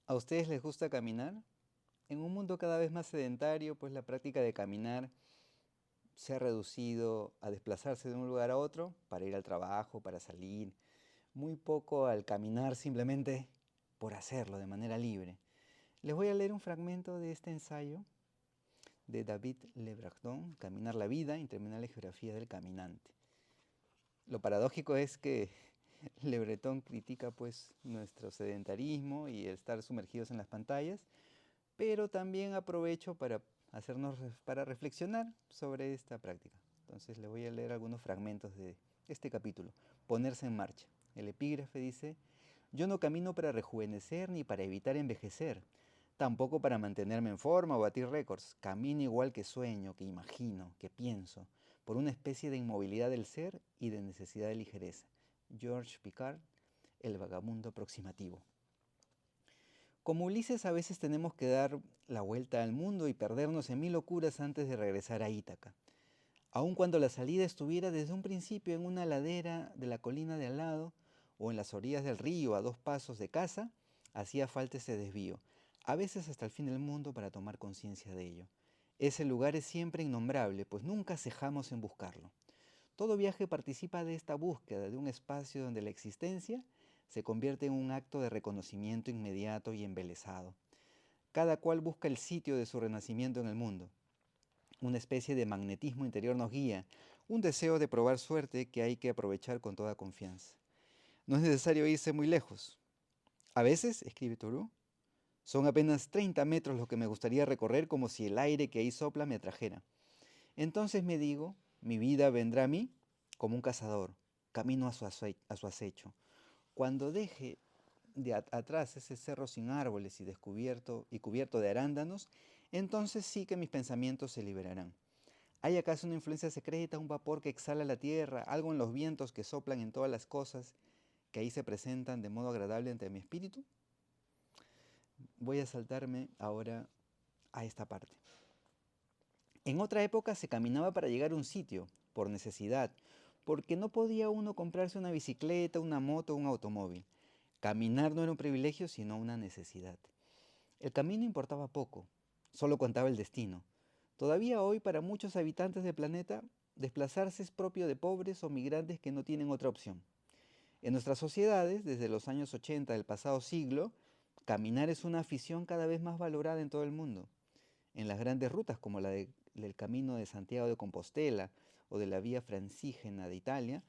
¿A ustedes les gusta caminar? En un mundo cada vez más sedentario, pues la práctica de caminar se ha reducido a desplazarse de un lugar a otro para ir al trabajo, para salir, muy poco al caminar simplemente por hacerlo de manera libre. Les voy a leer un fragmento de este ensayo de David Le Breton, Caminar la vida, interminable geografía del caminante. Lo paradójico es que Le Breton critica pues nuestro sedentarismo y el estar sumergidos en las pantallas, pero también aprovecho para reflexionar sobre esta práctica. Entonces le voy a leer algunos fragmentos de este capítulo. Ponerse en marcha. El epígrafe dice: yo no camino para rejuvenecer ni para evitar envejecer, tampoco para mantenerme en forma o batir récords. Camino igual que sueño, que imagino, que pienso, por una especie de inmovilidad del ser y de necesidad de ligereza. George Picard, El vagabundo aproximativo. Como Ulises, a veces tenemos que dar la vuelta al mundo y perdernos en mil locuras antes de regresar a Ítaca. Aun cuando la salida estuviera desde un principio en una ladera de la colina de al lado o en las orillas del río a 2 pasos de casa, hacía falta ese desvío, a veces hasta el fin del mundo para tomar conciencia de ello. Ese lugar es siempre innombrable, pues nunca cejamos en buscarlo. Todo viaje participa de esta búsqueda de un espacio donde la existencia se convierte en un acto de reconocimiento inmediato y embelesado. Cada cual busca el sitio de su renacimiento en el mundo. Una especie de magnetismo interior nos guía, un deseo de probar suerte que hay que aprovechar con toda confianza. No es necesario irse muy lejos. A veces, escribe Thoreau, son apenas 30 metros los que me gustaría recorrer como si el aire que ahí sopla me atrajera. Entonces me digo, mi vida vendrá a mí como un cazador, camino a su acecho. Cuando deje atrás ese cerro sin árboles y descubierto y cubierto de arándanos, entonces sí que mis pensamientos se liberarán. ¿Hay acaso una influencia secreta, un vapor que exhala la tierra, algo en los vientos que soplan en todas las cosas que ahí se presentan de modo agradable ante mi espíritu? Voy a saltarme ahora a esta parte. En otra época se caminaba para llegar a un sitio, por necesidad, porque no podía uno comprarse una bicicleta, una moto o un automóvil. Caminar no era un privilegio, sino una necesidad. El camino importaba poco, solo contaba el destino. Todavía hoy para muchos habitantes del planeta, desplazarse es propio de pobres o migrantes que no tienen otra opción. En nuestras sociedades, desde los años 80 del pasado siglo, caminar es una afición cada vez más valorada en todo el mundo. En las grandes rutas como del Camino de Santiago de Compostela o de la Vía Francígena de Italia,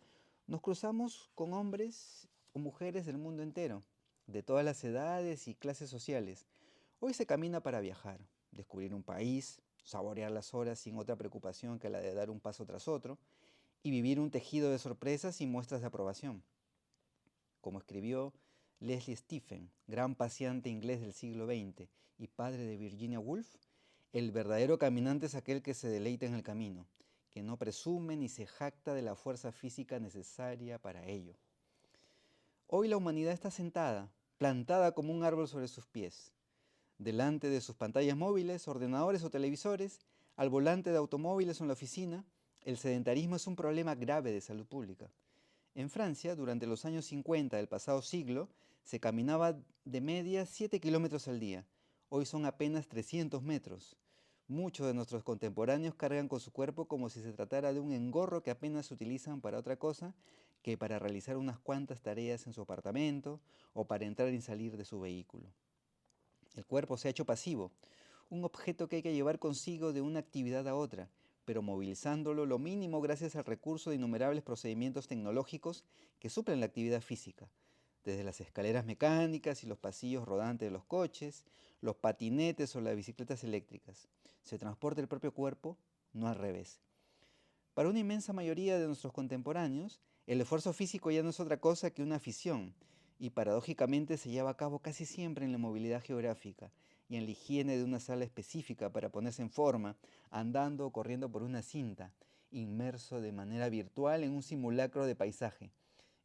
nos cruzamos con hombres o mujeres del mundo entero, de todas las edades y clases sociales. Hoy se camina para viajar, descubrir un país, saborear las horas sin otra preocupación que la de dar un paso tras otro, y vivir un tejido de sorpresas y muestras de aprobación. Como escribió Leslie Stephen, gran paseante inglés del siglo XX y padre de Virginia Woolf, el verdadero caminante es aquel que se deleita en el camino, que no presume ni se jacta de la fuerza física necesaria para ello. Hoy la humanidad está sentada, plantada como un árbol sobre sus pies, delante de sus pantallas móviles, ordenadores o televisores, al volante de automóviles o en la oficina. El sedentarismo es un problema grave de salud pública. En Francia, durante los años 50 del pasado siglo, se caminaba de media 7 kilómetros al día. Hoy son apenas 300 metros. Muchos de nuestros contemporáneos cargan con su cuerpo como si se tratara de un engorro que apenas utilizan para otra cosa que para realizar unas cuantas tareas en su apartamento o para entrar y salir de su vehículo. El cuerpo se ha hecho pasivo, un objeto que hay que llevar consigo de una actividad a otra, pero movilizándolo lo mínimo gracias al recurso de innumerables procedimientos tecnológicos que suplen la actividad física, desde las escaleras mecánicas y los pasillos rodantes de los coches, los patinetes o las bicicletas eléctricas. Se transporta el propio cuerpo, no al revés. Para una inmensa mayoría de nuestros contemporáneos, el esfuerzo físico ya no es otra cosa que una afición, y paradójicamente se lleva a cabo casi siempre en la movilidad geográfica y en la higiene de una sala específica para ponerse en forma, andando o corriendo por una cinta, inmerso de manera virtual en un simulacro de paisaje,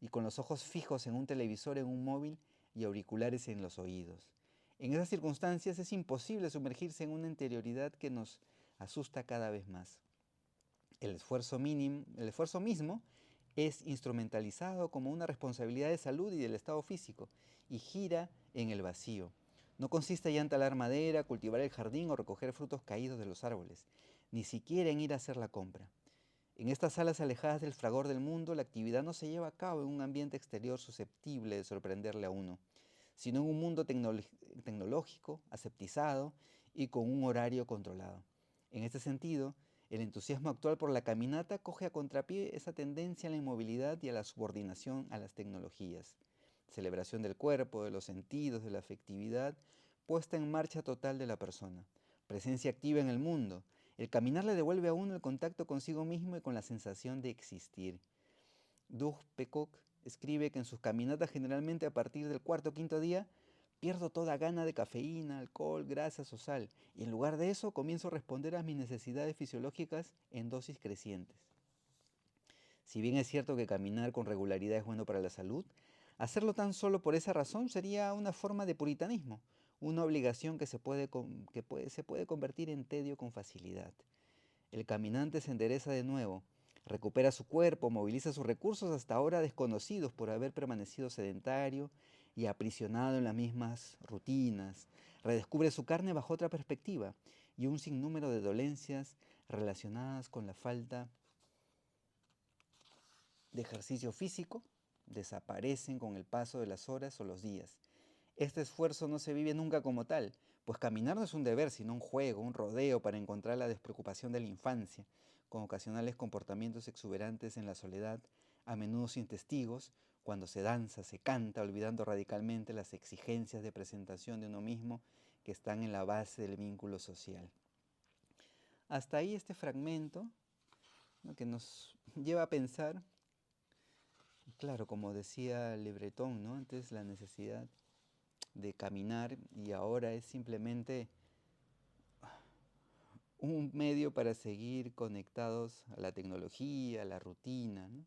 y con los ojos fijos en un televisor en un móvil y auriculares en los oídos. En esas circunstancias es imposible sumergirse en una interioridad que nos asusta cada vez más. El esfuerzo mismo es instrumentalizado como una responsabilidad de salud y del estado físico y gira en el vacío. No consiste ya en talar madera, cultivar el jardín o recoger frutos caídos de los árboles, ni siquiera en ir a hacer la compra. En estas salas alejadas del fragor del mundo, la actividad no se lleva a cabo en un ambiente exterior susceptible de sorprenderle a uno, sino en un mundo tecnológico, aseptizado y con un horario controlado. En este sentido, el entusiasmo actual por la caminata coge a contrapié esa tendencia a la inmovilidad y a la subordinación a las tecnologías. Celebración del cuerpo, de los sentidos, de la afectividad, puesta en marcha total de la persona. Presencia activa en el mundo. El caminar le devuelve a uno el contacto consigo mismo y con la sensación de existir. Doug Peacock escribe que en sus caminatas generalmente a partir del cuarto o quinto día pierdo toda gana de cafeína, alcohol, grasas o sal, y en lugar de eso comienzo a responder a mis necesidades fisiológicas en dosis crecientes. Si bien es cierto que caminar con regularidad es bueno para la salud, hacerlo tan solo por esa razón sería una forma de puritanismo, una obligación que se puede convertir en tedio con facilidad. El caminante se endereza de nuevo, recupera su cuerpo, moviliza sus recursos hasta ahora desconocidos por haber permanecido sedentario y aprisionado en las mismas rutinas, redescubre su carne bajo otra perspectiva y un sinnúmero de dolencias relacionadas con la falta de ejercicio físico desaparecen con el paso de las horas o los días. Este esfuerzo no se vive nunca como tal, pues caminar no es un deber, sino un juego, un rodeo para encontrar la despreocupación de la infancia, con ocasionales comportamientos exuberantes en la soledad, a menudo sin testigos, cuando se danza, se canta, olvidando radicalmente las exigencias de presentación de uno mismo que están en la base del vínculo social. Hasta ahí este fragmento, ¿no?, que nos lleva a pensar, claro, como decía Le Breton, ¿no?, antes la necesidad de caminar y ahora es simplemente un medio para seguir conectados a la tecnología, a la rutina, ¿no?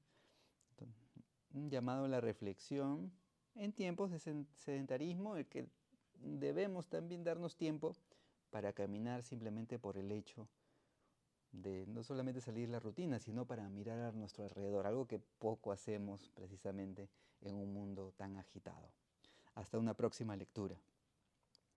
Un llamado a la reflexión en tiempos de sedentarismo, en que debemos también darnos tiempo para caminar simplemente por el hecho de no solamente salir de la rutina, sino para mirar a nuestro alrededor, algo que poco hacemos precisamente en un mundo tan agitado. Hasta una próxima lectura.